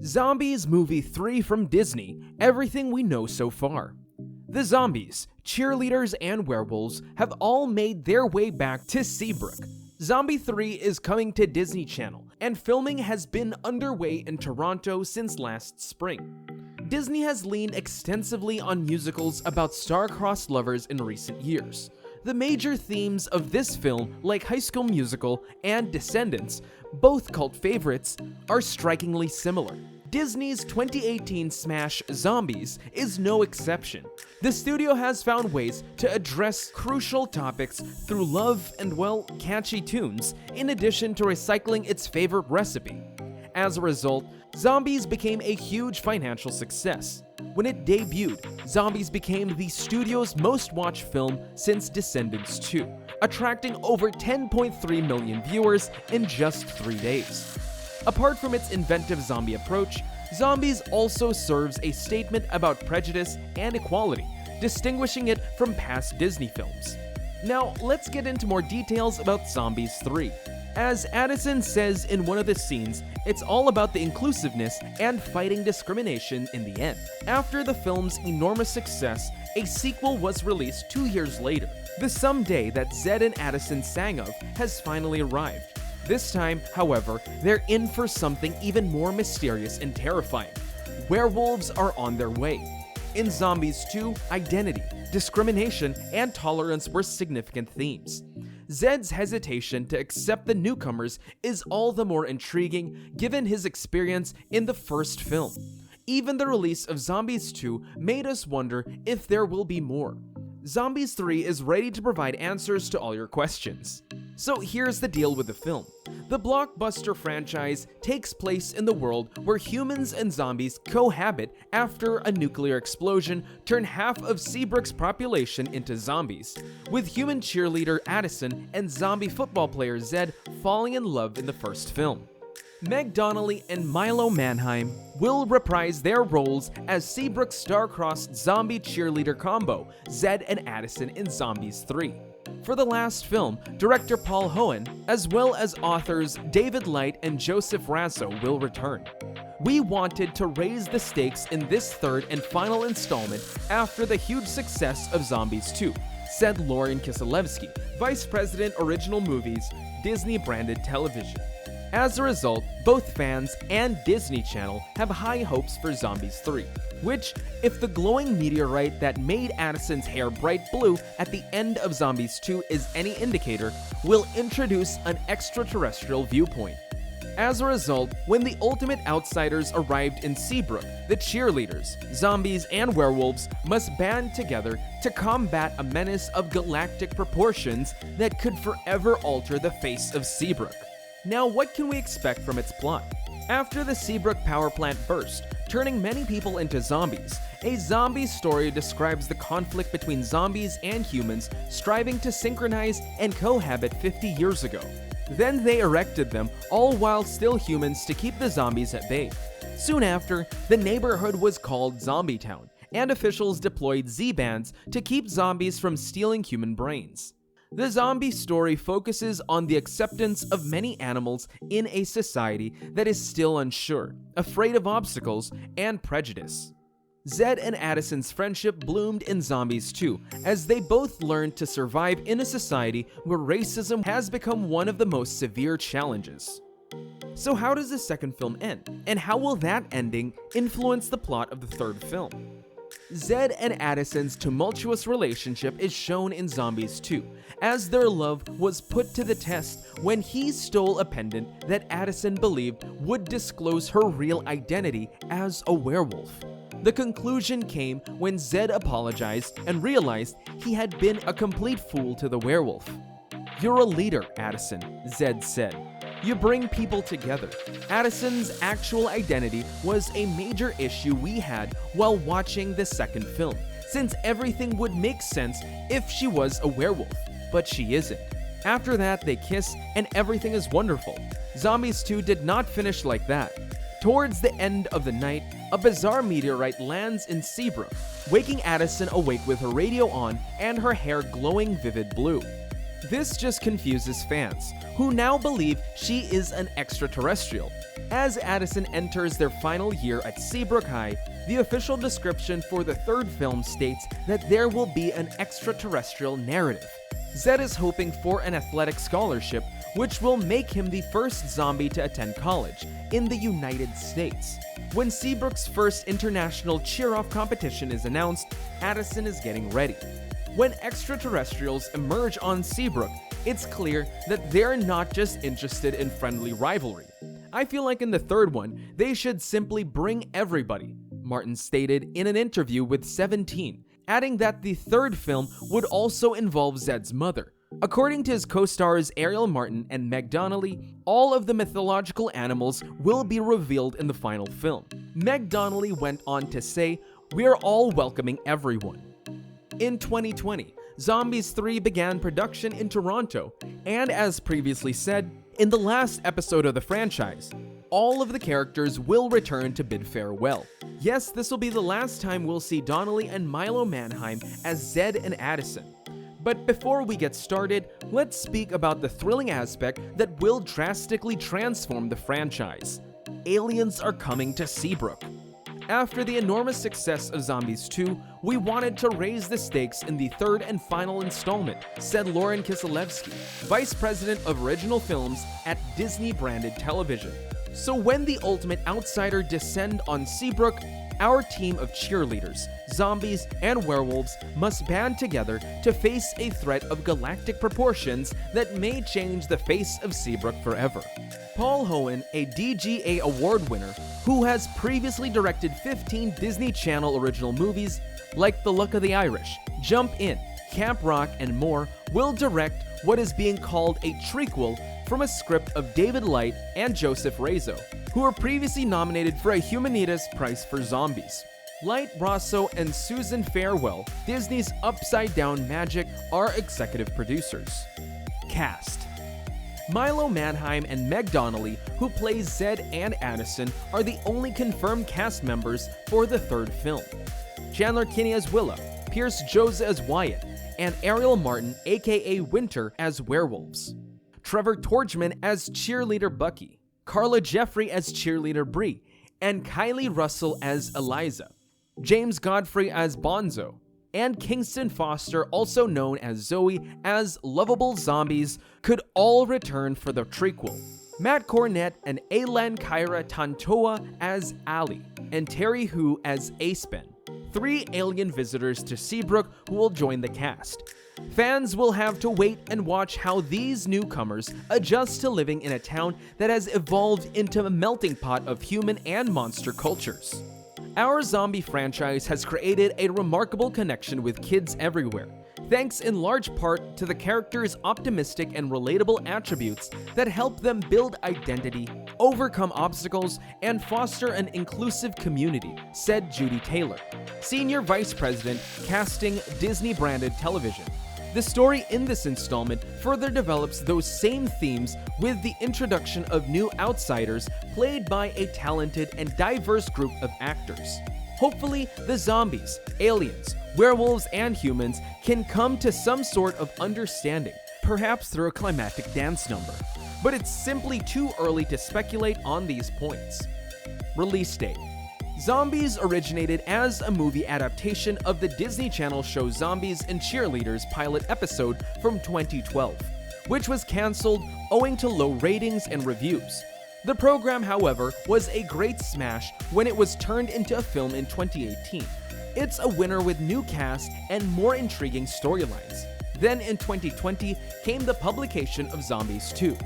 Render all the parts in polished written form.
Zombies Movie 3 from Disney, everything we know so far. The zombies, cheerleaders, and werewolves have all made their way back to Seabrook. Zombie 3 is coming to Disney Channel, and filming has been underway in Toronto since last spring. Disney has leaned extensively on musicals about star-crossed lovers in recent years. The major themes of this film, like High School Musical and Descendants, both cult favorites, are strikingly similar. Disney's 2018 smash Zombies is no exception. The studio has found ways to address crucial topics through love and, well, catchy tunes, in addition to recycling its favorite recipe. As a result, Zombies became a huge financial success. When it debuted, Zombies became the studio's most watched film since Descendants 2, attracting over 10.3 million viewers in just 3 days. Apart from its inventive zombie approach, Zombies also serves a statement about prejudice and equality, distinguishing it from past Disney films. Now, let's get into more details about Zombies 3. As Addison says in one of the scenes, it's all about the inclusiveness and fighting discrimination in the end. After the film's enormous success, a sequel was released 2 years later. The someday that Zed and Addison sang of has finally arrived. This time, however, they're in for something even more mysterious and terrifying. Werewolves are on their way. In Zombies 2, identity, discrimination, and tolerance were significant themes. Zed's hesitation to accept the newcomers is all the more intriguing given his experience in the first film. Even the release of Zombies 2 made us wonder if there will be more. Zombies 3 is ready to provide answers to all your questions. So here's the deal with the film. The blockbuster franchise takes place in the world where humans and zombies cohabit after a nuclear explosion turned half of Seabrook's population into zombies, with human cheerleader Addison and zombie football player Zed falling in love in the first film. Meg Donnelly and Milo Manheim will reprise their roles as Seabrook's star-crossed zombie cheerleader combo, Zed and Addison in Zombies 3. For the last film, director Paul Hohen, as well as authors David Light and Joseph Razzo will return. We wanted to raise the stakes in this third and final installment after the huge success of Zombies 2, said Lauren Kiselewski, Vice President Original Movies, Disney Branded Television. As a result, both fans and Disney Channel have high hopes for Zombies 3, which, if the glowing meteorite that made Addison's hair bright blue at the end of Zombies 2 is any indicator, will introduce an extraterrestrial viewpoint. As a result, when the ultimate outsiders arrived in Seabrook, the cheerleaders, zombies, and werewolves must band together to combat a menace of galactic proportions that could forever alter the face of Seabrook. Now, what can we expect from its plot? After the Seabrook power plant burst, turning many people into zombies, a zombie story describes the conflict between zombies and humans striving to synchronize and cohabit 50 years ago. Then they erected them, all while still humans, to keep the zombies at bay. Soon after, the neighborhood was called Zombie Town, and officials deployed Z-bands to keep zombies from stealing human brains. The zombie story focuses on the acceptance of many animals in a society that is still unsure, afraid of obstacles, and prejudice. Zed and Addison's friendship bloomed in Zombies 2, as they both learned to survive in a society where racism has become one of the most severe challenges. So how does the second film end, and how will that ending influence the plot of the third film? Zed and Addison's tumultuous relationship is shown in Zombies 2, as their love was put to the test when he stole a pendant that Addison believed would disclose her real identity as a werewolf. The conclusion came when Zed apologized and realized he had been a complete fool to the werewolf. "You're a leader, Addison," Zed said. "You bring people together." Addison's actual identity was a major issue we had while watching the second film, since everything would make sense if she was a werewolf, but she isn't. After that, they kiss and everything is wonderful. Zombies 2 did not finish like that. Towards the end of the night, a bizarre meteorite lands in Seabrook, waking Addison awake with her radio on and her hair glowing vivid blue. This just confuses fans, who now believe she is an extraterrestrial. As Addison enters their final year at Seabrook High, the official description for the third film states that there will be an extraterrestrial narrative. Zed is hoping for an athletic scholarship, which will make him the first zombie to attend college in the United States. When Seabrook's first international cheer-off competition is announced, Addison is getting ready. When extraterrestrials emerge on Seabrook, it's clear that they're not just interested in friendly rivalry. I feel like in the third one, they should simply bring everybody, Martin stated in an interview with 17, adding that the third film would also involve Zed's mother. According to his co-stars Ariel Martin and Meg Donnelly, all of the mythological animals will be revealed in the final film. Meg Donnelly went on to say, "We're all welcoming everyone." In 2020, Zombies 3 began production in Toronto, and as previously said, in the last episode of the franchise, all of the characters will return to bid farewell. Yes, this will be the last time we'll see Donnelly and Milo Manheim as Zed and Addison. But before we get started, let's speak about the thrilling aspect that will drastically transform the franchise. Aliens are coming to Seabrook. After the enormous success of Zombies 2, we wanted to raise the stakes in the third and final installment, said Lauren Kiselewski, Vice President of Original Films at Disney Branded Television. So when the ultimate outsider descend on Seabrook, our team of cheerleaders, zombies, and werewolves must band together to face a threat of galactic proportions that may change the face of Seabrook forever. Paul Hohen, a DGA award winner who has previously directed 15 Disney Channel original movies like The Luck of the Irish, Jump In, Camp Rock, and more, will direct what is being called a trequel from a script of David Light and Joseph Razo, who were previously nominated for a Humanitas Prize for Zombies. Light, Rosso, and Susan Farewell, Disney's Upside Down Magic, are executive producers. Cast: Milo Manheim and Meg Donnelly, who plays Zed and Addison, are the only confirmed cast members for the third film. Chandler Kinney as Willa, Pierce Josa as Wyatt, and Ariel Martin, aka Winter, as werewolves. Trevor Torchman as cheerleader Bucky, Carla Jeffrey as cheerleader Bree, and Kylie Russell as Eliza. James Godfrey as Bonzo, and Kingston Foster, also known as Zoe, as lovable zombies, could all return for the trequel. Matt Cornett and Aylan Kyra Tantoa as Ali, and Terry Hu as Aspen. 3 alien visitors to Seabrook who will join the cast. Fans will have to wait and watch how these newcomers adjust to living in a town that has evolved into a melting pot of human and monster cultures. Our zombie franchise has created a remarkable connection with kids everywhere, thanks in large part to the characters' optimistic and relatable attributes that help them build identity, overcome obstacles, and foster an inclusive community, said Judy Taylor, Senior Vice President, Casting, Disney Branded Television. The story in this installment further develops those same themes with the introduction of new outsiders played by a talented and diverse group of actors. Hopefully, the zombies, aliens, werewolves, and humans can come to some sort of understanding, perhaps through a climactic dance number. But it's simply too early to speculate on these points. Release date: Zombies originated as a movie adaptation of the Disney Channel show Zombies and Cheerleaders pilot episode from 2012, which was cancelled owing to low ratings and reviews. The program, however, was a great smash when it was turned into a film in 2018. It's a winner with new cast and more intriguing storylines. Then in 2020 came the publication of Zombies 2.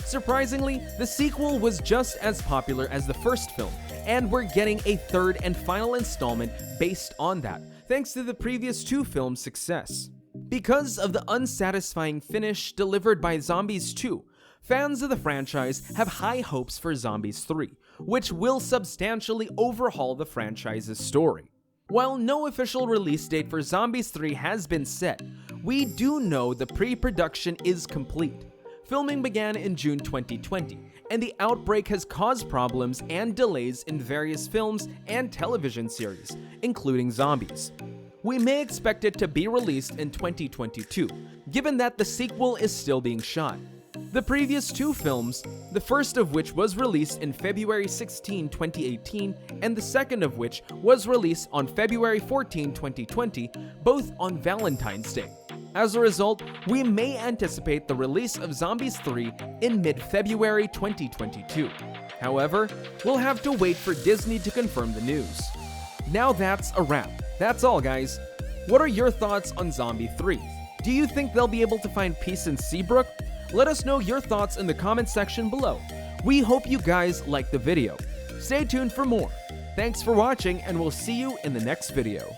Surprisingly, the sequel was just as popular as the first film, and we're getting a third and final installment based on that, thanks to the previous 2 films' success. Because of the unsatisfying finish delivered by Zombies 2, fans of the franchise have high hopes for Zombies 3, which will substantially overhaul the franchise's story. While no official release date for Zombies 3 has been set, we do know the pre-production is complete. Filming began in June 2020, and the outbreak has caused problems and delays in various films and television series, including Zombies. We may expect it to be released in 2022, given that the sequel is still being shot. The previous two films, the first of which was released in February 16, 2018, and the second of which was released on February 14, 2020, both on Valentine's Day. As a result, we may anticipate the release of Zombies 3 in mid-February 2022. However, we'll have to wait for Disney to confirm the news. Now that's a wrap. That's all, guys. What are your thoughts on Zombie 3? Do you think they'll be able to find peace in Seabrook? Let us know your thoughts in the comment section below. We hope you guys liked the video. Stay tuned for more. Thanks for watching, and we'll see you in the next video.